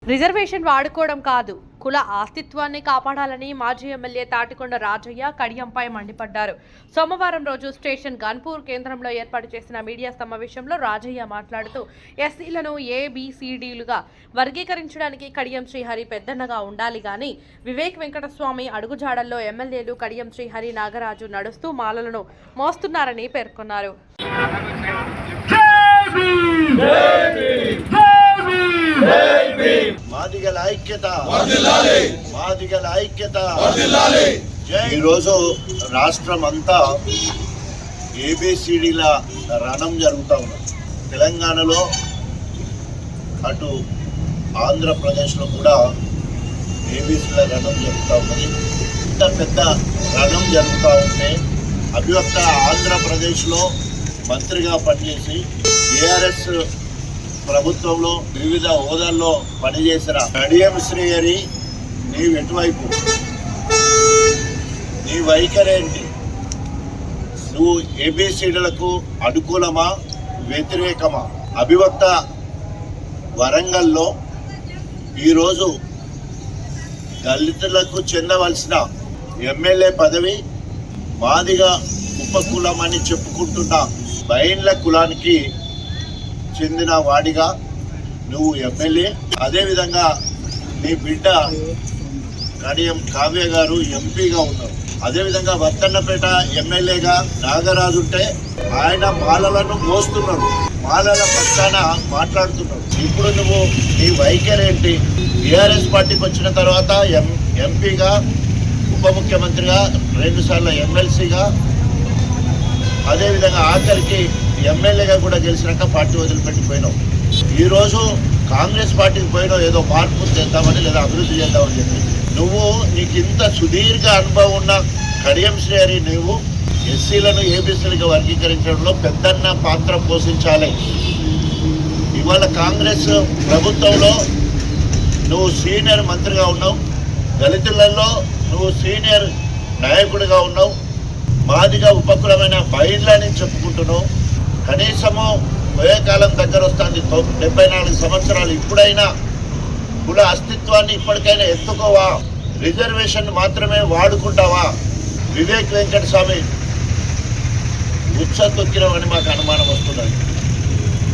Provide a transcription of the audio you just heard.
Reservation వాడుకోవడం కాదు, కుల అస్తిత్వాన్ని కాపాడాలని మాజీ ఎమ్మెల్యే తాటికొండ రాజయ్య కడియంపై మండిపడ్డారు. సోమవారం రోజు స్టేషన్ గన్పూర్ కేంద్రంలో ఏర్పాటు చేసిన మీడియా సమావేశంలో రాజయ్య మాట్లాడుతూ ఎస్సీలను ఏబిసిడీలుగా వర్గీకరించడానికి కడియం శ్రీహరి పెద్దన్నగా ఉండాలి గాని వివేక్ వెంకటస్వామి అడుగుజాడల్లో ఎమ్మెల్యేలు కడియం శ్రీహరి నాగరాజు నడుస్తూ మాలలను మోస్తున్నారని పేర్కొన్నారు. మాదిగల ఐక్యత, మాదిగల ఐక్యత. ఈరోజు రాష్ట్రం అంతా ఏబిసిడీల రణం జరుగుతూ ఉన్నది. తెలంగాణలో అటు ఆంధ్రప్రదేశ్లో కూడా ఏబిసిడీల రణం జరుగుతూ ఉన్నది. ఇంత పెద్ద రణం జరుగుతూ ఉంటే అభివక్త ఆంధ్రప్రదేశ్లో మంత్రిగా పనిచేసి టీఆర్ఎస్ ప్రభుత్వంలో వివిధ హోదాల్లో పనిచేసిన కడియం శ్రీహరి నీవు ఎటువైపు, నీ వైఖరేంటి? నువ్వు ఏబిసిడీలకు అనుకూలమా వ్యతిరేకమా? అభివక్త వరంగల్లో ఈరోజు దళితులకు చెందవలసిన ఎమ్మెల్యే పదవి మాదిగా ఉపకులం అని చెప్పుకుంటున్న బైన్ల కులానికి చెందిన వాడిగా నువ్వు ఎమ్మెల్యే. అదేవిధంగా నీ బిడ్డ కడియం కావ్య గారు ఎంపీగా ఉన్నారు. అదేవిధంగా వర్తన్నపేట ఎమ్మెల్యేగా నాగరాజు ఉంటే ఆయన మాలలను మోస్తున్నాడు, మాలల పక్షాన మాట్లాడుతున్నాడు. ఇప్పుడు నువ్వు నీ వైఖరేంటి? టీఆర్ఎస్ పార్టీకి వచ్చిన తర్వాత ఎంపీగా, ఉప ముఖ్యమంత్రిగా, 2 సార్లు ఎమ్మెల్సీగా, అదేవిధంగా ఆఖరికి ఎమ్మెల్యేగా కూడా గెలిచినాక పార్టీ వదిలిపెట్టిపోయినావు. ఈరోజు కాంగ్రెస్ పార్టీకి పోయినావు ఏదో మార్పు చేద్దామని లేదా అభివృద్ధి చేద్దామని చెప్పి. నువ్వు నీకు ఇంత సుదీర్ఘ అనుభవం ఉన్న కడియం శ్రీహరి నువ్వు ఎస్సీలను ఏబిసిలుగా వర్గీకరించడంలో పెద్దన్న పాత్ర పోషించాలి. ఇవాళ కాంగ్రెస్ ప్రభుత్వంలో నువ్వు సీనియర్ మంత్రిగా ఉన్నావు, దళితులలో నువ్వు సీనియర్ నాయకుడిగా ఉన్నావు, మాదిగా ఉపకులమైన బైన్లని చెప్పుకుంటున్నావు. కనీసము పోయే కాలం దగ్గర వస్తుంది, 74 సంవత్సరాలు. ఇప్పుడైనా కుల అస్తిత్వాన్ని ఇప్పటికైనా ఎత్తుకోవా? రిజర్వేషన్ మాత్రమే వాడుకుంటావా? వివేక్ వెంకటస్వామి ఉచ్చ తొక్కినవని మాకు అనుమానం వస్తున్నది.